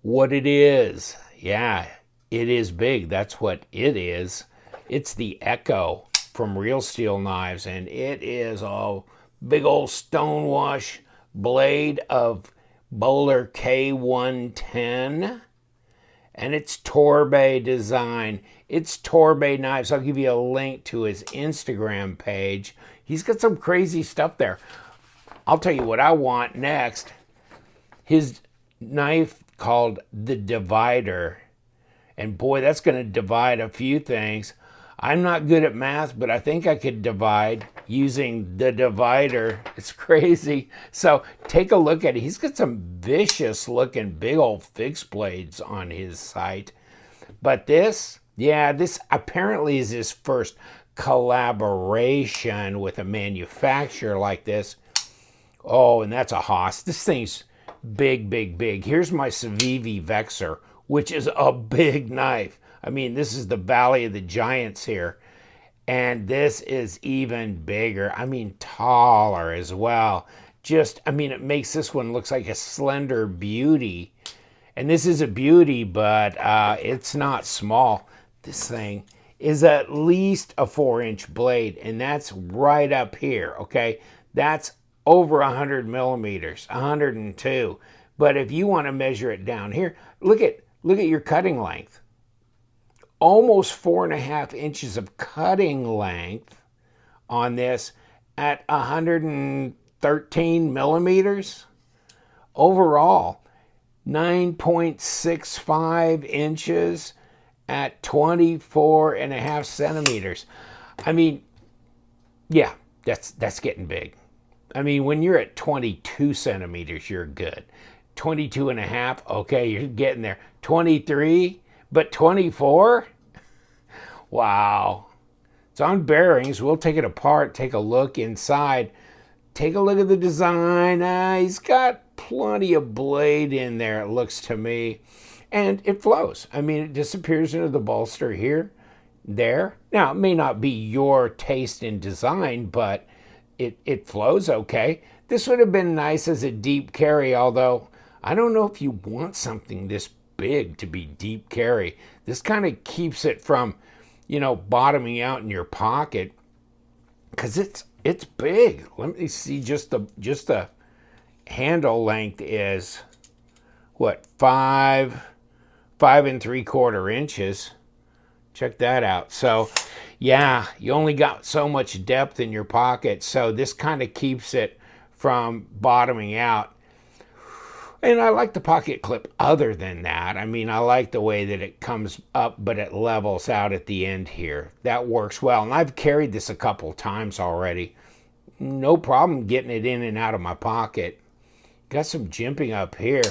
what it is. Yeah, it is big. That's what it is. It's the Echo from Real Steel Knives, and it is a big old stonewash blade of Bowler K110, and it's Torbe Design. It's Torbe Knives. I'll give you a link to his Instagram page. He's got some crazy stuff there. I'll tell you what I want next. His knife called the Divider. And boy, that's going to divide a few things. I'm not good at math, but I think I could divide using the divider. It's crazy. So take a look at it. He's got some vicious looking big old fixed blades on his site. But this, yeah, this apparently is his first collaboration with a manufacturer like this. Oh, and that's a Haas. This thing's big, big, big. Here's my Civivi Vexor, which is a big knife. I mean, this is the Valley of the Giants here. And this is even bigger. I mean, taller as well. Just, I mean, it makes this one looks like a slender beauty. And this is a beauty, but it's not small. This thing is at least a 4-inch blade, and that's right up here, okay? That's over 100 millimeters, 102. But if you want to measure it down here, look at your cutting length. Almost 4.5 inches of cutting length on this at 113 millimeters. Overall, 9.65 inches at 24.5 centimeters. I mean, yeah, that's getting big. I mean, when you're at 22 centimeters, you're good. 22.5, okay, you're getting there. 23, but 24? Wow. It's on bearings. We'll take it apart, take a look inside. Take a look at the design. He's got plenty of blade in there, it looks to me. And it flows. I mean, it disappears into the bolster here, there. Now, it may not be your taste in design, but it flows okay. This would have been nice as a deep carry, although I don't know if you want something this big to be deep carry. This kind of keeps it from, you know, bottoming out in your pocket, because it's big. Let me see, just the handle length is what, 5.75 inches. Check that out. So yeah, you only got so much depth in your pocket, so this kind of keeps it from bottoming out. And I like the pocket clip other than that. I mean, I like the way that it comes up, but it levels out at the end here. That works well. And I've carried this a couple times already. No problem getting it in and out of my pocket. Got some jimping up here.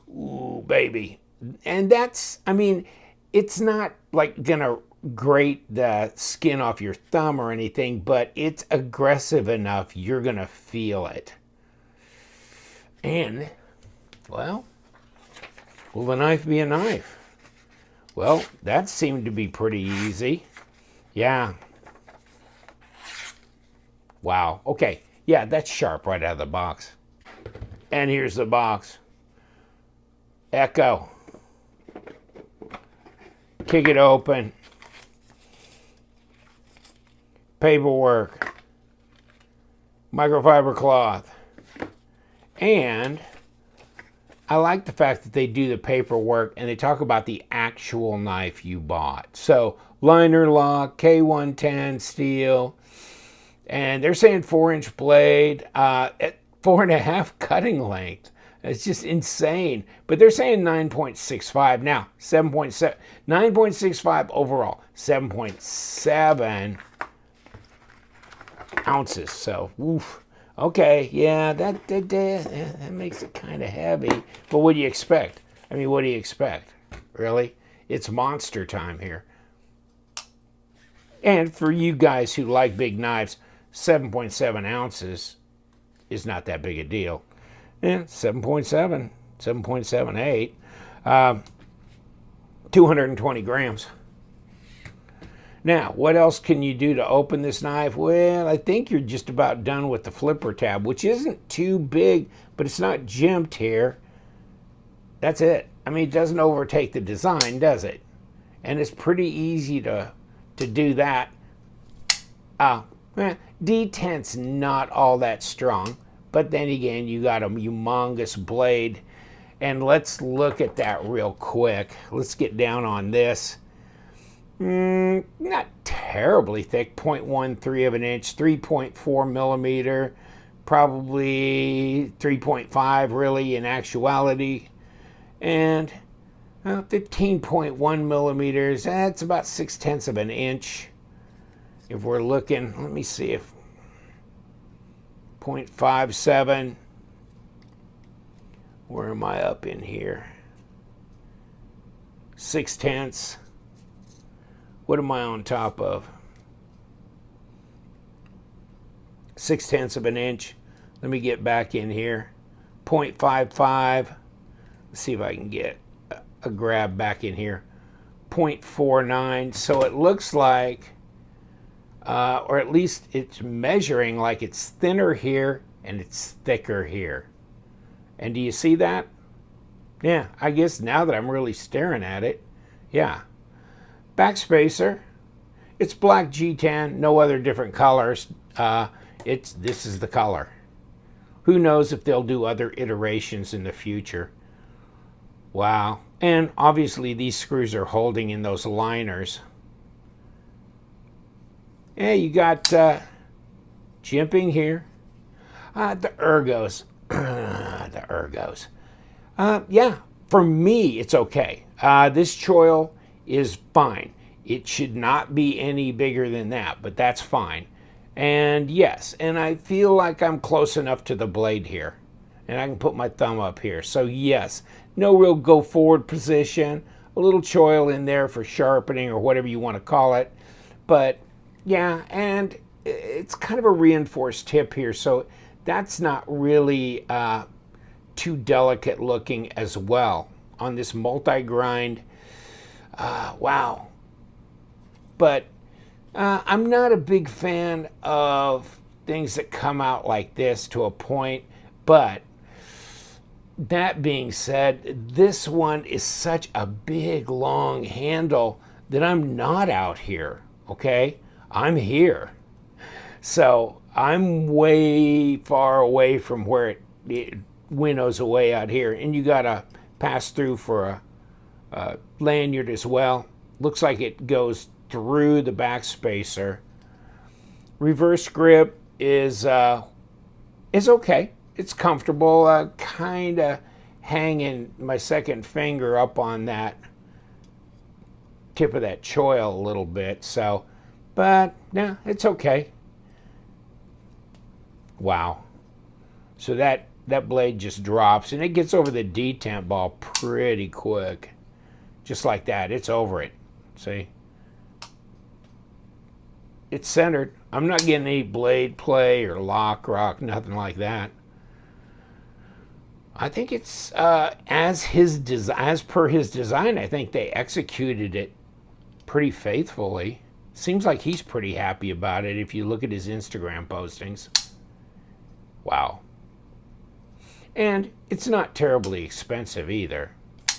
Ooh, baby. And that's, I mean, it's not like gonna grate the skin off your thumb or anything, but it's aggressive enough you're gonna feel it. And, well, will the knife be a knife? Well, that seemed to be pretty easy. Yeah. Wow. Okay. Yeah, that's sharp right out of the box. And here's the box. Echo. Kick it open. Paperwork. Microfiber cloth. And I like the fact that they do the paperwork and they talk about the actual knife you bought. So liner lock, K110 steel, and they're saying 4-inch blade at 4.5 cutting length. It's just insane. But they're saying 9.65 now, 7.7, 9.65 overall, 7.7 ounces. So, oof. Okay, yeah, that makes it kind of heavy. But what do you expect? I mean, what do you expect? Really? It's monster time here. And for you guys who like big knives, 7.7 ounces is not that big a deal. Yeah, 7.7, 7.78, 220 grams. Now, what else can you do to open this knife? Well, I think you're just about done with the flipper tab, which isn't too big, but it's not jimped here. That's it. I mean, it doesn't overtake the design, does it? And it's pretty easy to do that. D10's not all that strong, but then again, you got a humongous blade. And let's look at that real quick. Let's get down on this. Not terribly thick, 0.13 of an inch, 3.4 millimeter, probably 3.5 really in actuality, and 15.1 millimeters, that's about 6/10 of an inch. If we're looking, let me see if 0.57, where am I up in here? 6/10. What am I on top of? 6/10 of an inch. Let me get back in here. 0.55. Let's see if I can get a grab back in here. 0.49. So it looks like, or at least it's measuring like it's thinner here and it's thicker here. And do you see that? Yeah, I guess now that I'm really staring at it, yeah. Backspacer, it's black G10, no other different colors. This is the color. Who knows if they'll do other iterations in the future. Wow. And obviously these screws are holding in those liners. Yeah, you got jimping here. The ergos. The ergos. Yeah, for me, it's okay. This choil is fine. It should not be any bigger than that, but that's fine. And yes, and I feel like I'm close enough to the blade here. And I can put my thumb up here. So yes, no real go forward position. A little choil in there for sharpening or whatever you want to call it. But yeah, and it's kind of a reinforced tip here. So that's not really too delicate looking as well on this multi-grind. Wow. But I'm not a big fan of things that come out like this to a point. But that being said, this one is such a big, long handle that I'm not out here, okay? I'm here. So I'm way far away from where it winnows away out here. And you got to pass through for a lanyard as well. Looks like it goes through the backspacer. Reverse grip is okay. It's comfortable. Kind of hanging my second finger up on that tip of that choil a little bit. So, but yeah, it's okay. Wow. So that blade just drops and it gets over the detent ball pretty quick. Just like that. It's over it. See? It's centered. I'm not getting any blade play or lock rock, nothing like that. I think it's as per his design. I think they executed it pretty faithfully. Seems like he's pretty happy about it if you look at his Instagram postings. Wow. And it's not terribly expensive either. I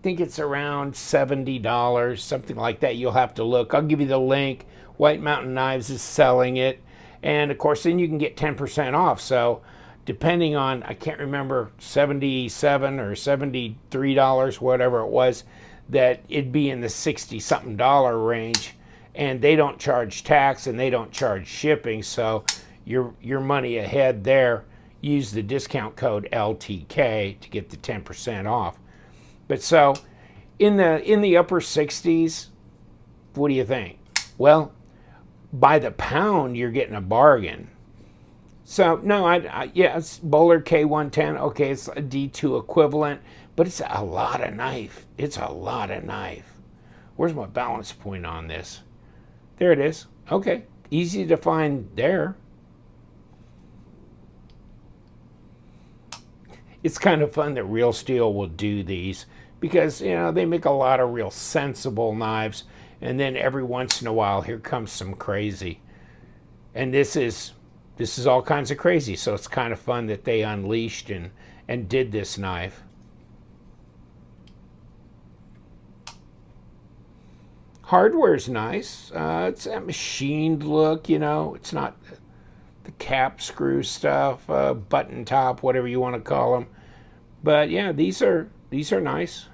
think it's around $70, something like that. You'll have to look. I'll give you the link. White Mountain Knives is selling it. And of course, then you can get 10% off. So depending on, I can't remember, $77 or $73, whatever it was, that it'd be in the $60-something range. And they don't charge tax and they don't charge shipping. So your money ahead there. Use the discount code LTK to get the 10% off. But so in the upper 60s, what do you think? Well, by the pound, you're getting a bargain. So no, yeah, it's Bowler K110. Okay, it's a D2 equivalent, but it's a lot of knife. It's a lot of knife. Where's my balance point on this? There it is. Okay, easy to find there. It's kind of fun that Real Steel will do these because, you know, they make a lot of real sensible knives. And then every once in a while, here comes some crazy. And this is all kinds of crazy. So it's kind of fun that they unleashed and did this knife. Hardware's nice. It's a machined look, you know. It's not the cap screw stuff, button top, whatever you want to call them. But yeah, these are nice.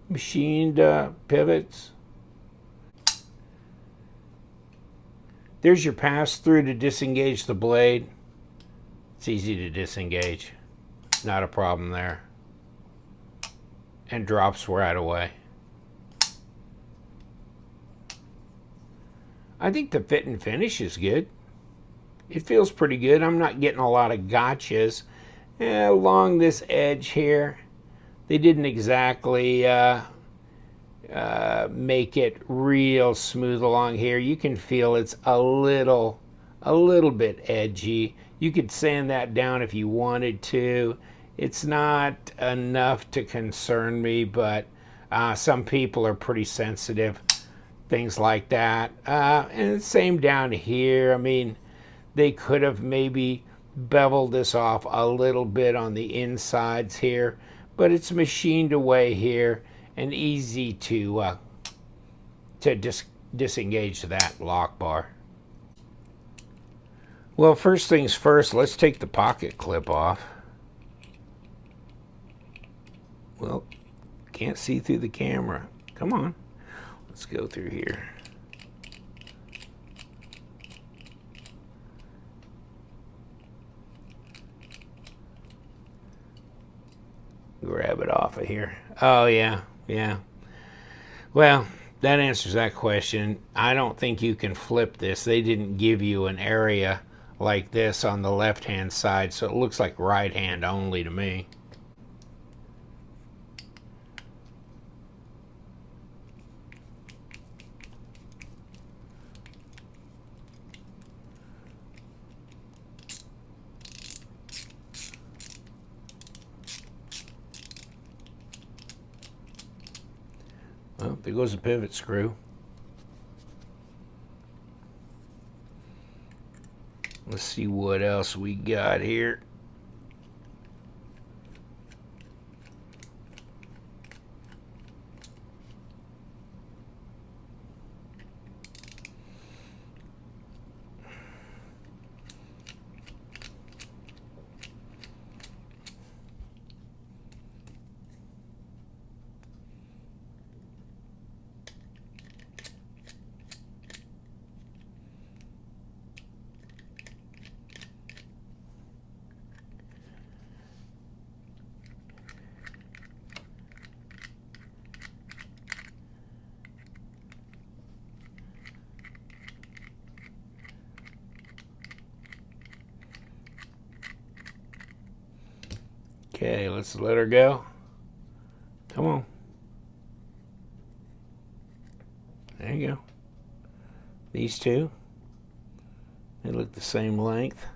Machined pivots. There's your pass through to disengage the blade. It's easy to disengage. Not a problem there. And drops right away. I think the fit and finish is good. It feels pretty good. I'm not getting a lot of gotchas along this edge here. They didn't exactly make it real smooth along here. You can feel it's a little bit edgy. You could sand that down if you wanted to. It's not enough to concern me, but some people are pretty sensitive. Things like that. And same down here. I mean, they could have maybe beveled this off a little bit on the insides here, but it's machined away here and easy to disengage that lock bar. Well, first things first, let's take the pocket clip off. Well, can't see through the camera. Come on. Let's go through here. Grab it off of here. Oh, yeah. Well, that answers that question. I don't think you can flip this. They didn't give you an area like this on the left-hand side, so it looks like right hand only to me. Well, there goes the pivot screw. Let's see what else we got here. Okay, let's let her go. Come on. There you go. These two, they look the same length.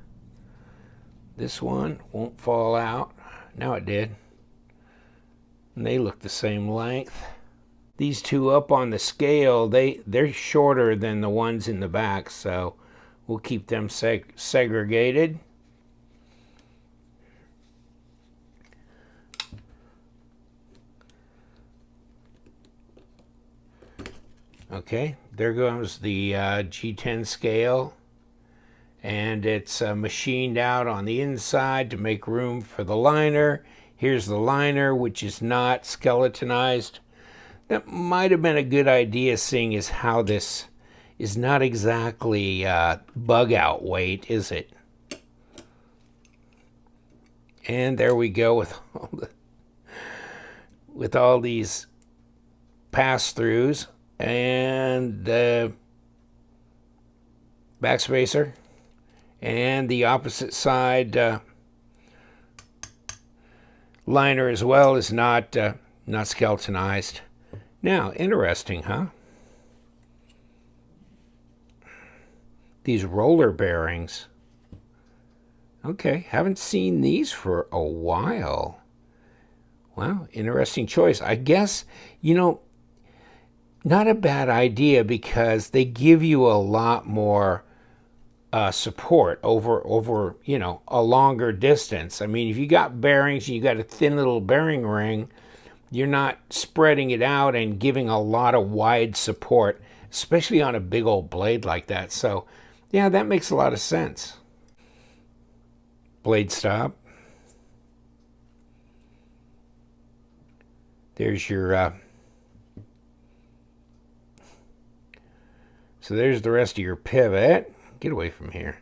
This one won't fall out. Now it did. And they look the same length. These two up on the scale, they're shorter than the ones in the back, so we'll keep them segregated. Okay, there goes the G10 scale, and it's machined out on the inside to make room for the liner. Here's the liner, which is not skeletonized. That might have been a good idea, seeing as how this is not exactly bug out weight, is it? And there we go with all these pass-throughs. And the backspacer, and the opposite side liner as well is not skeletonized. Now, interesting, huh? These roller bearings. Okay, haven't seen these for a while. Wow, interesting choice. I guess, you know, not a bad idea, because they give you a lot more support over you know, a longer distance. I mean, if you got bearings and you got a thin little bearing ring, you're not spreading it out and giving a lot of wide support, especially on a big old blade like that. So yeah, that makes a lot of sense. Blade stop. There's your so there's the rest of your pivot. Get away from here.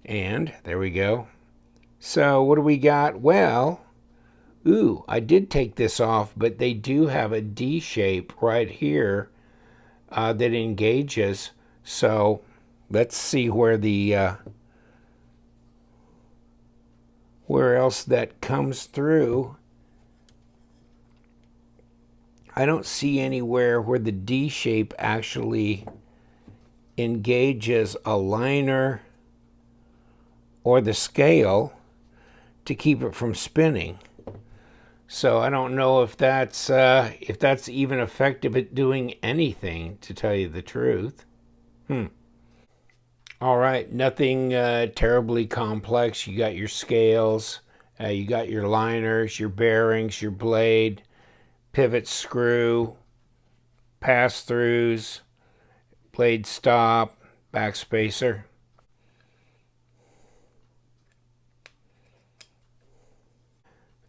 And there we go. So what do we got? Well, ooh, I did take this off, but they do have a D shape right here that engages. So let's see where the where else that comes through. I don't see anywhere where the D shape actually engages a liner or the scale to keep it from spinning. So I don't know if that's even effective at doing anything, to tell you the truth. All right, nothing terribly complex. You got your scales, you got your liners, your bearings, your blade, pivot screw, pass-throughs, blade stop, backspacer.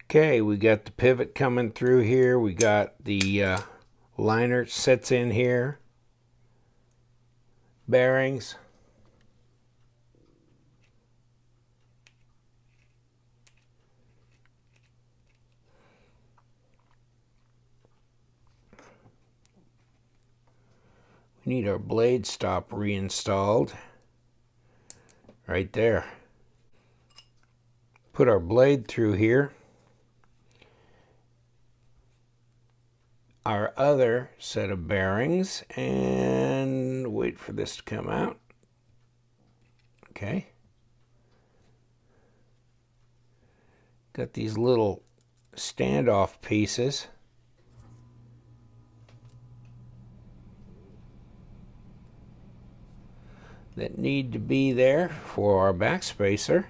Okay, we got the pivot coming through here. We got the liner sets in here. Bearings. We need our blade stop reinstalled. Right there. Put our blade through here. Our other set of bearings, and wait for this to come out. Okay. Got these little standoff pieces. That need to be there for our backspacer.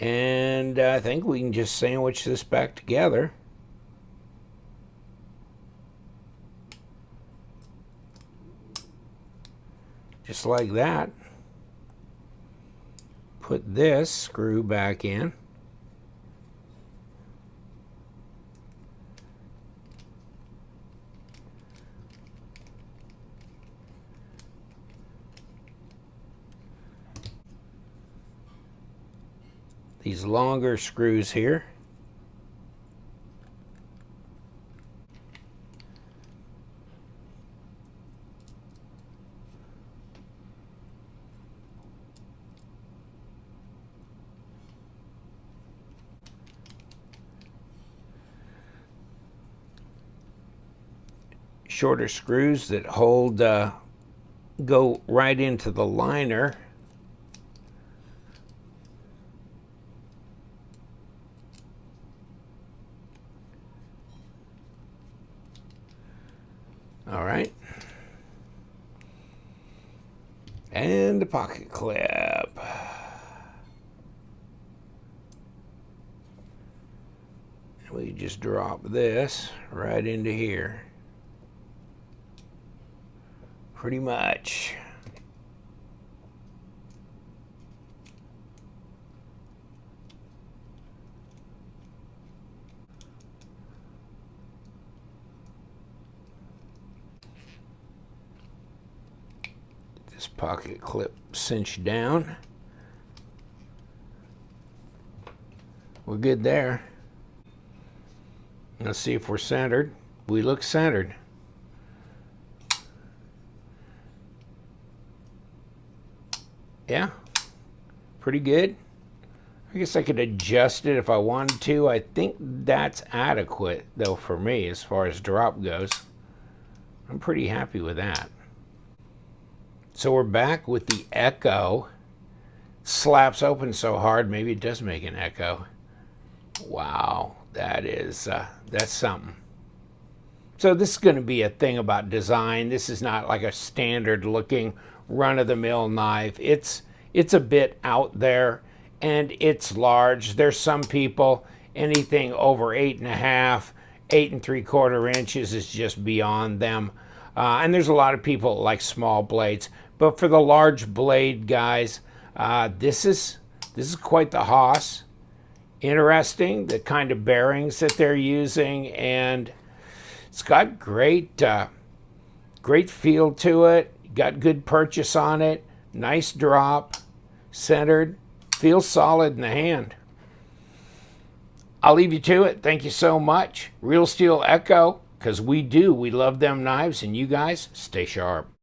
And I think we can just sandwich this back together. Just like that. Put this screw back in. These longer screws here. Shorter screws that hold, go right into the liner. All right. And the pocket clip. We just drop this right into here. Pretty much. This pocket clip cinched down. We're good there. Let's see if we're centered. We look centered. Yeah, pretty good. I guess I could adjust it if I wanted to. I think that's adequate, though, for me as far as drop goes. I'm pretty happy with that. So we're back with the echo. Slaps open so hard, maybe it does make an echo. Wow, that is, that's something. So this is going to be a thing about design. This is not like a standard looking run-of-the-mill knife. It's a bit out there, and it's large. There's some people, anything over 8.5, 8 3/4 inches is just beyond them. And there's a lot of people like small blades. But for the large blade guys, this is quite the hoss. Interesting, the kind of bearings that they're using, and it's got great feel to it. Got good purchase on it. Nice drop, centered, feels solid in the hand. I'll leave you to it. Thank you so much. Real Steel Echo, because we love them knives, and you guys stay sharp.